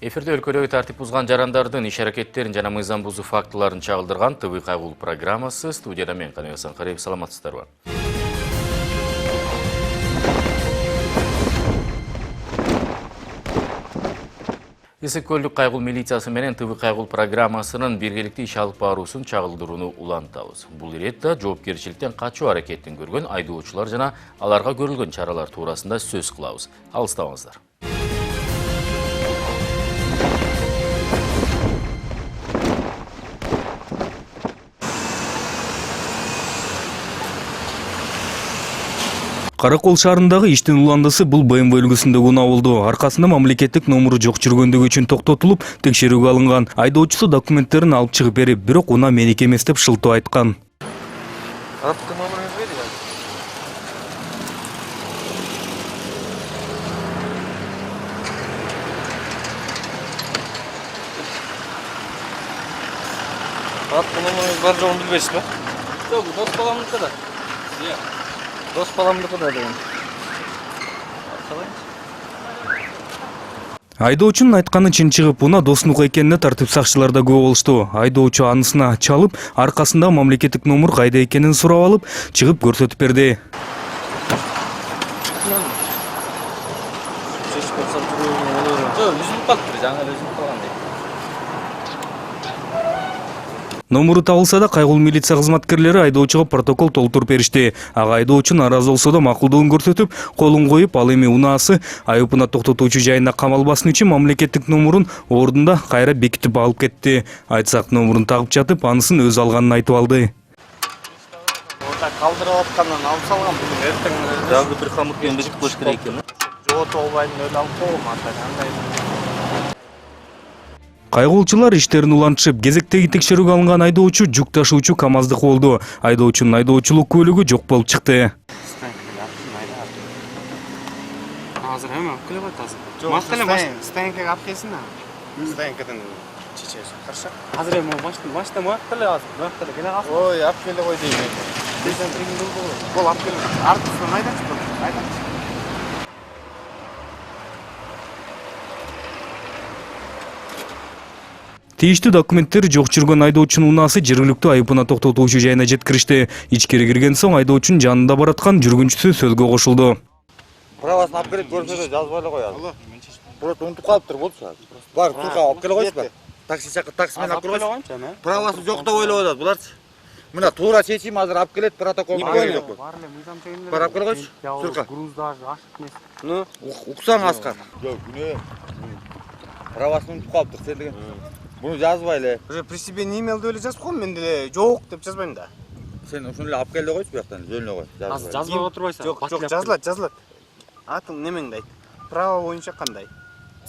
Эфирде өлкөдөгү тартип бузган жарандардын иш аракеттерин жана мыйзам бузуу фактыларын чагылдырган ТВ кайгылуу программасы. Студияда мен Каныбек Асанкариев, саламатсыздарбы? Ысык көлдүк кайгыл милициясы менен ТВ кайгыл программасынын биргеликте иш алып баруусун чагылдырууну улантабыз. Бул иретте жоопкерчиликтен качуу аракетин көргөн айдоочулар жана аларга көрүлгөн чаралар туурасында сөз кылабыз. Алыстабаңыздар. Каракол шаарындагы иштин уландысы бул БМВ үлгүсүндөгү унаа болду. Аркасында мамлекеттик номуру жок жүргөндүгү үчүн токтотулуп, текшерүүгө алынган. Айдоочусу документтерин алып чыгып берип, бирок унаа меники эмес деп шылтоо айткан. Аттын номеріңіз бар жоғын білбейсіз бе? Жоқ, дос баламдікі да. Дос баламдікі да деген. Айдоочунун айтканы чын чыгып, унаа доснук экенине тартип сакчылар да күбө болушту. Айдоочу анысына чалып, аркасында мамлекеттик номур кайда экенин сурап алып, чыгып көрсөтүп берди. Номуру табылса да кайгыл милиция кызматкерлери айдоочуга протокол толтуруп беришти. Ага айдоочу нааразы болсо да макулдугун көрсөтүп, колун коюп, ал эми унаасы айыпына токтотуучу жайында камалбасын үчүн мамлекеттик номурун ордунда кайра бекитип алып кетти. Айтсак, номурун тагып жатып, анысын өзү алганын айтып алды. Калдырып аткандан алып салган бул эртең дагы бир камытпен бекитип коюш керек экен. Жоготуп албайм, өлүп алып коем андай. Кайгылчулар иштерин улантышып, кезектеги текшерүүгө алынган айдоочу жүк ташуучу КамАЗдыкы болду. Айдоочунун айдоочулук көлүгү жок болуп чыкты. Азыр эме алып келе коет азыр. Станкага алып келсин да. Станкадан чечесиң. Каршы. Азыр эме машина моякта эле азыр. Моякта эле келе калсын. Ой, алып келе кой дейм. Бол алып кел. Артысынан айдачы бол. Айдачы. Тийиштүү документтери жок жүргөн айдоочунун унаасы жергиликтүү айыпына токтотуучу жайына жеткиришти. Ичкери кирген соң айдоочунун жанында бараткан жүргүнчүсү сөзгө кошулду. Правасын алып келет көрсөтө жазып эле коёбуз. Просто унутуп калыптыр болчу. Бар, турка алып келе койсузбу? Такси чакырып, такси менен алып келе койсузбу? Правасы жок деп ойлоп атат буларчы. Мына туура чечим азыр алып келет, протоколду коюп. Бар эле мыйзам чегинде. Бар алып келе койчу. Турка. Груз даже ашык эмес. Ну, уксаң Аскар. Жок, күнөө. Правасын унутуп калыптыр, сен деген. Буну жазбай эле. Уже при себе не имел деп эле жазып койм, мен деле жок деп жазбайм да. Сен ушуну эле алып келе койчу бияктан, жөн эле кой. Азыр жазбай отурбайсың. Жок, жазылат. Атың немеңди айт. Право боюнча кандай?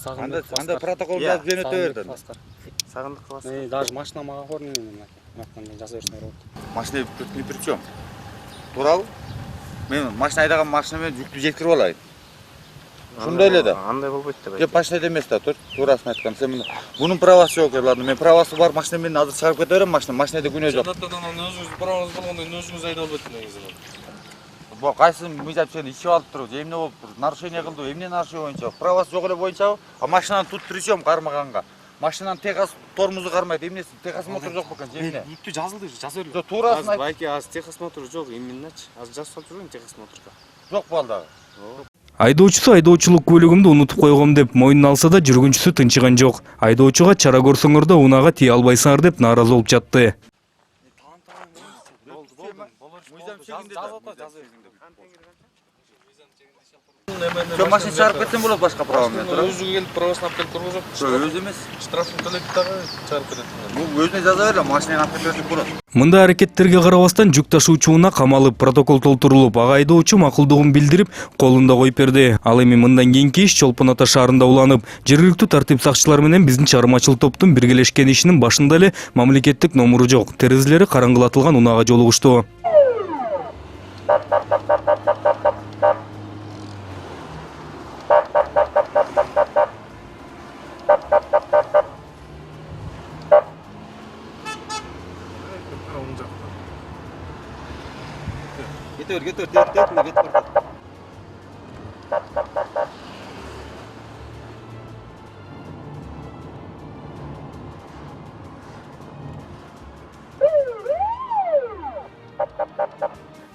Анда протокол жазып жөнөтө берди. Сагындык кыласың. Мен даже машина мага оформлен мен жаза берсең болот. Машина ни при чем? Туурабы? Мен машина айдаган машина менен жүктү жеткирип алайын. Ушундай эле да. Андай болбойт деп. Кеп машина эмес да, туурасын айткан. Сен мына бунун правасы жок, ладно. Мен правасы бар машина менен азыр чыгарып кете берем, машинада күнөө жок. Өзүңүз праваңыз болгондо өзүңүз айдап албайт негизи. Бу кайсы мыйзам чегин ичип алып туруп, эмне болуп туруп, нарушение кылды, эмне нарушение боюнча? Правасы жок эле боюнчабы? А машинаны тут причем кармаганга. Машинанын техас тормозу кармайт, эмнеси? Техас мотор жок бекен, эмне? Бүттү жазылды, жаза бер. Жок, туурасын айт. Байки азыр техас мотору жок, имениначы. Азыр жазып салып жүргөн техас моторго. Жок балдагы. Айдоочусу айдоочулук көлүгүмдү унутуп койгом деп мойнун алса да жүргүнчүсү тынчыган жок. Айдоочуга чара көрсөңөр да унага тие албайсыңар деп нааразы болуп жатты. Мыйзам чегинде Жо машина чыгарып кетсем болот башка права менен. Өзү келип правасын алып келип көргөзөп. Өзү эмес. Штрафын төлөп дагы чыгарып кетет. Бул өзүнө жаза бере, машинаны алып кетсек болот. Мындай аракеттерге карабастан жүк ташуучуна камалып, протокол толтурулуп, ага айдоочу макулдугун билдирип, колунда коюп берди. Ал эми мындан кийинки иш Чолпон Ата шаарында уланып, жергиликтүү тартип сакчылары менен биздин чыгармачыл топтун биргелешкен ишинин башында эле мамлекеттик номуру жок, терезелери караңгылатылган унаага жолугушту. Get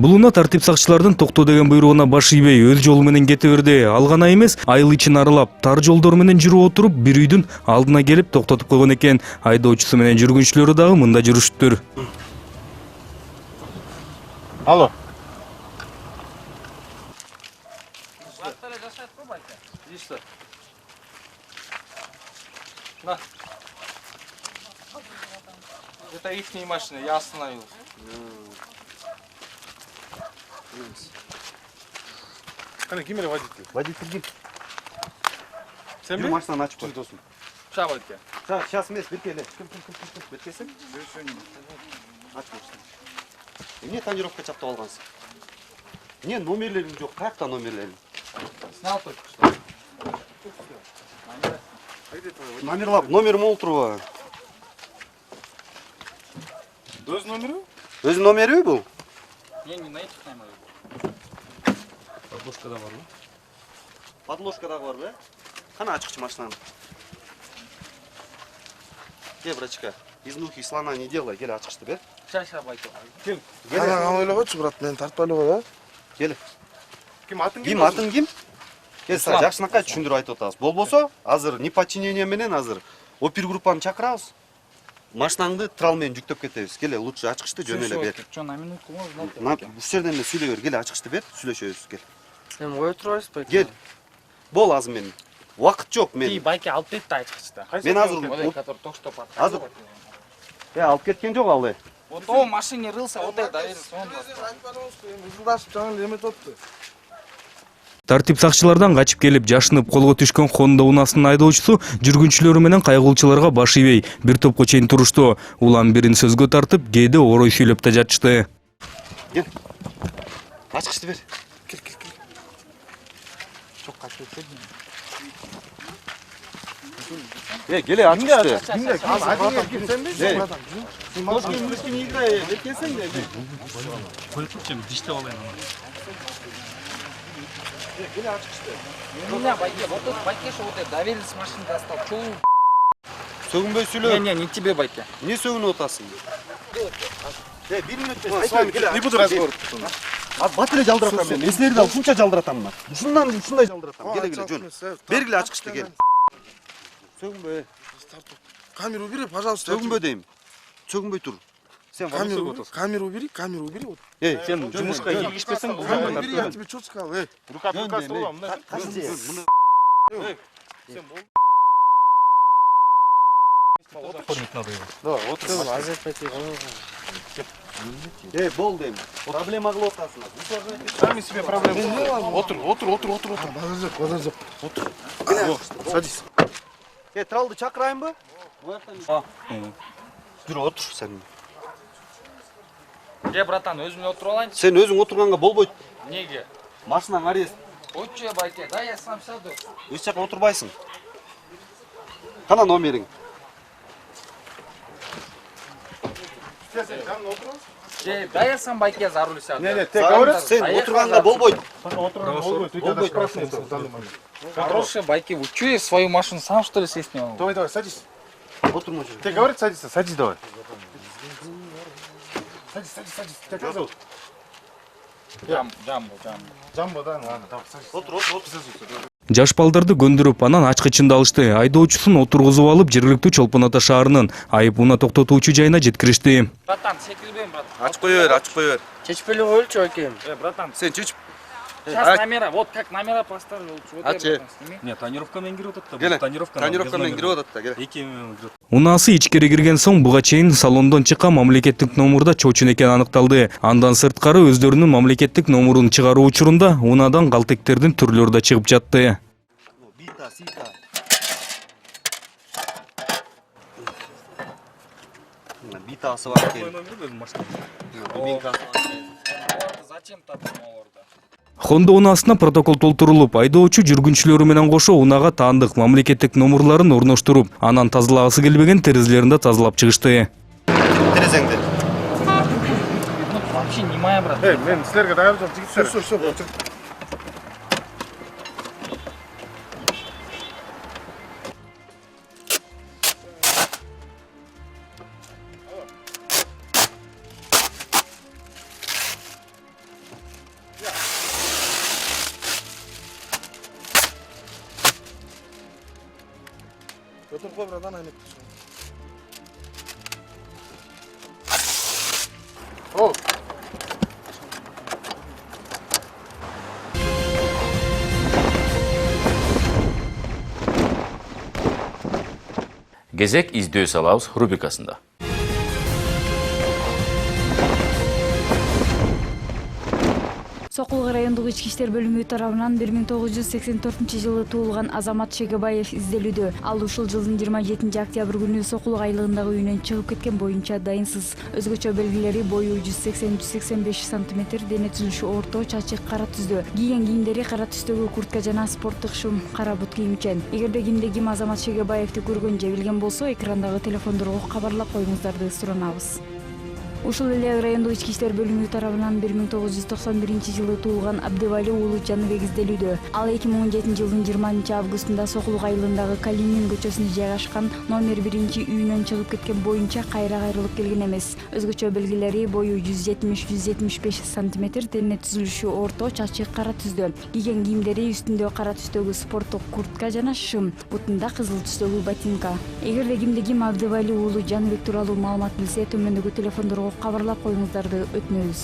Бул унаа тартип сакчылардын токтоо деген буйругуна баш ийбей өз жолу менен кете берди. Ал гана эмес, айыл ичин аралап, тар жолдор менен жүрүп отуруп, бир үйдүн алдына келип токтотуп койгон экен. Айдоочусу менен жүргүнчүлөрү дагы мында жүрүштүр. Алло. На. Это ихняя машина, я остановил. Кане ким эле водитель? Водитель ким? Sen Бир mi? машинаны ачып кой досум. Шабатке. Сейчас эмес, беркеле. Беркесең? Ачып машинаны. Эмне тонировка чаптап алгансың? Эмне номерлерим жок? Каякта номерлерим? Снял только что. Номер мол турбу? Өз номери? Өзүнүн номери бул? Не на этих номерах. Подложкада барбы? Подложка дагы барбы, э? Кана ачкыч машинаны? Братчика, изнухи слона не делай, кел ачкычты бер. Сейчас байке. Кел. Ана камай эле койчу, брат, мен тартпай эле кой, а? Кел. Ким атын Ким атын ким? Кел, сага жакшынакай түшүндүрүп айтып атабыз. Болбосо, азыр неподчинение менен азыр опергруппаны чакырабыз. Машинаңды трал менен жүктөп кетебиз. Келе, лучше ачкычты жөн эле бер. Что, на минутку можно? Ушул жерден эле сүйлөй бер. Келе, ачкычты бер, сүйлөшөбүз, кел. Sen koyup turayız peki. Кел. Бол азыр мен. Убакыт жок Ты мен. байке алып кетти айтчыкчта. Мен азыр Который только что под. азыр алып кеткен жок ал. Вот он в машине рылся, вот это доверился, он. Узулдашып жаңы эле эметип атты. Тартип сакчылардан качып келип жашынып колго түшкөн Honda унаасынын айдоочусу жүргүнчүлөрү менен кайгылуучуларга баш ийбей бир топко чейин турушту. Улам бирин сөзгө тартып, кээде орой сүйлөп да жатышты. Кел. Ачкычты бер. Кел. Çok kaçıyor. Келе, ачкычты. Кимге? Азыр ким сен бе? Эй. Братан. Кошкин мушкин играй, беркесең де. Меня байке, вот тут байке, что вот это доверился машину достал. Чё? Сөгүнбөй сүйлө. Не тебе байке. Не сөгүнүп атасың? Бир минут С вами не буду разговор. Бат эле жалдыратам мен. Эслерди ал, ушунча жалдыратам мен. Ушундай жалдыратам. Келе, жөн. Бергиле ачкычты кел. Сөгүнбөй. Камеру убери, пожалуйста. Сөгүнбөй дейм. Сөгүнбөй тур. Сен Камеру убери. Вот. Эй, сен жумушка киргизбесең бул Камеру убери, я тебе что сказал, эй. Рука столом. Азер пойти. Эй, бол дейм. Проблема кылып атасың. Сами себе проблему. Отур. Подожди. Садись. Эй, тралды чакырайынбы? Жүр, отур сен. Братан, өзүмө отуруп алайын. Сен өзүң отурганга болбойт. Неге? Машинаң арест. Отче байке, да я сам сяду. Эч жака отурбайсың. Кана номериң? Да я сам байке за руль сяду. Не, ты говоришь? Сен отурганга болбойт. Ты тебя спрашиваешь в данный момент. Хороший байке, вы чё, я свою машину сам что ли сесть не могу? Давай, садись. Отурма жүр. Ты говоришь, садись, давай. Садись. Тебя как зовут? Джамбо. Джамбо, да? Ладно, давай, садись. Отур. Жаш балдарды көндүрүп, анан ачкычында алышты. Айдоочусун отургузуп алып, жергиликтүү Чолпон Ата шаарынын айып унаа токтотуучу жайына жеткиришти. Братан, секирбейм, братан. Ачып кой бер. Чечпели коелучу байке. Братан, Сен чечип. сейчас номера, вот как номера поставил. Вот Ачи. братан, сними. Нет, тонировка менен кирип атат да. Келе. Тонировка Тонировка менен кирип атат да, келе. Эки менен кирип. Унаасы ичкери кирген соң буга чейин салондон чыккан мамлекеттик номурда чоочун экени аныкталды. Андан сырткары өздөрүнүн мамлекеттик номурун чыгаруу учурунда унаадан калтектердин түрлөрү да чыгып жатты. Сита. Битасы бар екен. Зачем тапсырма оларда? Honda унаасына протокол толтурулуп, айдоочу жүргүнчүлөрү менен кошо унаага таандык мамлекеттик номурларын орноштуруп, анан тазалагысы келбеген терезелерин да тазалап чыгышты. Терезеңди. Вообще не моя, брат. Эй, мен силерге дайыр жок, жигиттер. Все. Götürüp koy buradan aynı. Ol. Gezек издөө салабыз рубрикасында. Сокулук райондук ички иштер бөлүмү тарабынан 1984 туулган Азамат Шегебаев изделүүдө. Ал ушул жылдын 27 октябрь күнү Сокулук айлыгындагы үйүнөн чыгып кеткен боюнча дайынсыз. Өзгөчө белгилери бою 180-185 см, дене түзүлүшү орто, чачы кара түздө. Кийген кийимдери кара түстөгү куртка жана спорттук шум, кара бут кийимчен. Эгерде кимде ким Азамат Шегебаевди көргөн же билген болсо, экрандагы телефондорго кабарлап коюңуздарды суранабыз. Ушул эле райондук ички иштер бөлүмү тарабынан 1991 жылы туулган Абдывали уулу Жаныбек изделүүдө. Ал 2017 жылдын 20 августунда Сокулук айылындагы Калинин көчөсүндө жайгашкан номер 1 үйүнөн чыгып кеткен боюнча кайрылып келген эмес. Өзгөчө белгилери бою 170-175 см, дене түзүлүшү орто, чачы кара түздө. Кийген кийимдери үстүндө кара түстөгү спорттук куртка жана шым, бутунда кызыл түстөгү ботинка. Эгерде кимде ким Абдывали уулу Жаныбек тууралуу маалымат билсе, төмөндөгү телефондорго кабарлап коюңуздарды өтүнөбүз.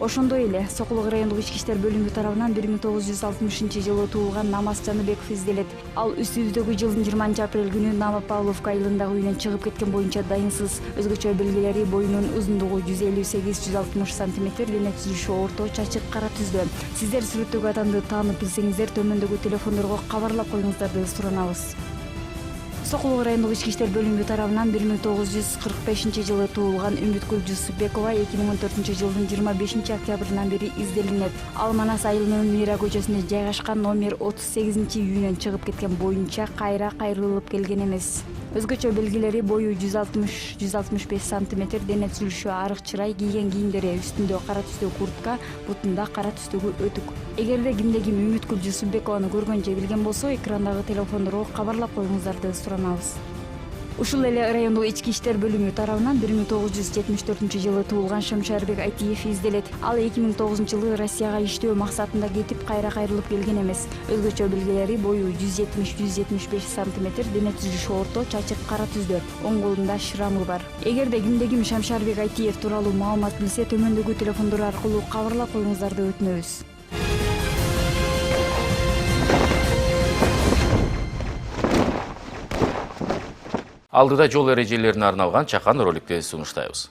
Ошондой эле Сокулук райондук ички иштер бөлүмү тарабынан 1960 жылы туулган Намаз Жаныбеков изделет. Ал үстүбүздөгү жылдын 20 апрель күнү Новопавловка айылындагы үйүнөн чыгып кеткен боюнча дайынсыз. Өзгөчө белгилери боюнун узундугу 158-160 см, дене түзүлүшү орто, чачык кара түздө. Сиздер сүрөттөгү адамды таанып билсеңиздер, төмөндөгү телефондорго кабарлап коюңуздарды суранабыз. Сокулук райондук ички иштер бөлүмү тарабынан 1945 жылы туулган Үмүткүл Жусупбекова 2014 жылдын 25 октябрынан бери изделинет. Ал Манас айылынын Мира көчөсүндө жайгашкан номер 38 үйүнөн чыгып кеткен боюнча кайрылып келген эмес. Өзгөчө белгилери бою 160-165 см, дене түзүлүшү арык чырай, кийген кийимдери үстүндө кара түстөгү куртка, бутунда кара түстөгү өтүк. Эгерде кимде ким Үмүткүл Жусупбекованы көргөн же билген болсо, экрандагы телефондорго кабарлап коюңуздарды суранабыз. Ушул эле райондук ички иштер бөлүмү тарабынан 1974 жылы туулган Шамшарбек Айтиев изделет. Ал 2009 жылы Россияга иштөө максатында кетип, кайрылып келген эмес. Өзгөчө белгилери бою 170-175 см, дене түзүлүшү орто, чачык кара түздө. Оң колунда шрамы бар. Эгерде кимде ким Шамшарбек Айтиев тууралуу маалымат билсе, төмөндөгү телефондор аркылуу кабарлап коюңуздарды өтүнөбүз. Алдыда жол эрежелерине арналган чакан роликти сунуштайбыз.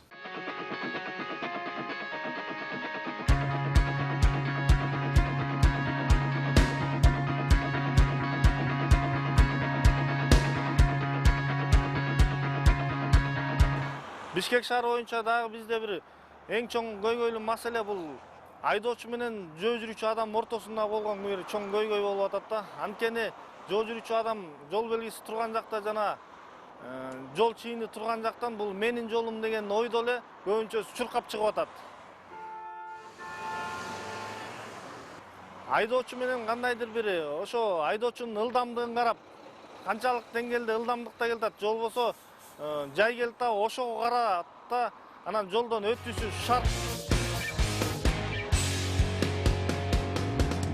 Бишкек шаары боюнча дагы бизде бир эң чоң көйгөйлүү маселе бул айдоочу менен жөө жүрүүчү адам ортосунда болгон бир чоң көйгөй болуп атат да. Анткени жөө жүрүүчү адам жол белгиси турган жакта жана жол чийини турган жактан бул менин жолум деген ойдо эле көбүнчө чуркап чыгып атат. Айдоочу менен кандайдыр бир ошо айдоочунун ылдамдыгын карап, канчалык деңгээлде ылдамдыкта келатат, жол болсо жай келет да, ошого карап да, анан жолдон өтүүсү шарт.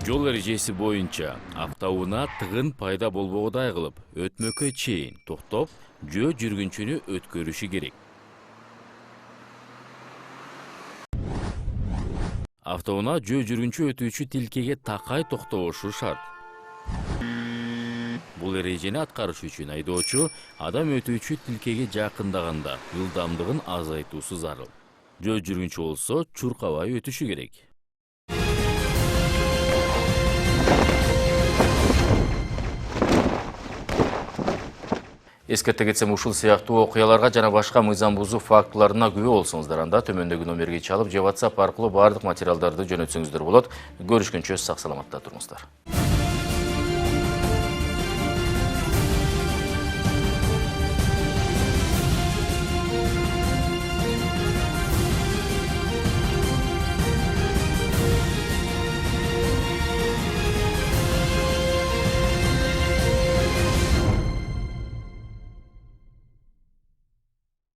Жол эрежеси боюнча автоунаа тыгын пайда болбогудай кылып, өтмөккө чейин токтоп, жөө жүргүнчүнү өткөрүшү керек. Автоунаа жөө жүргүнчү өтүүчү тилкеге такай токтобошу шарт. Бул эрежени аткарыш үчүн айдоочу адам өтүүчү тилкеге жакындаганда ылдамдыгын азайтуусу зарыл. Жөө жүргүнчү болсо чуркабай өтүшү керек. Эскерте кетсем, ушул сыяктуу окуяларга жана башка мыйзам бузуу фактыларына күбө болсоңуздар, анда төмөндөгү номерге чалып же WhatsApp аркылуу бардык материалдарды жөнөтсөңүздөр болот. Көрүшкөнчө сак саламатта туруңуздар.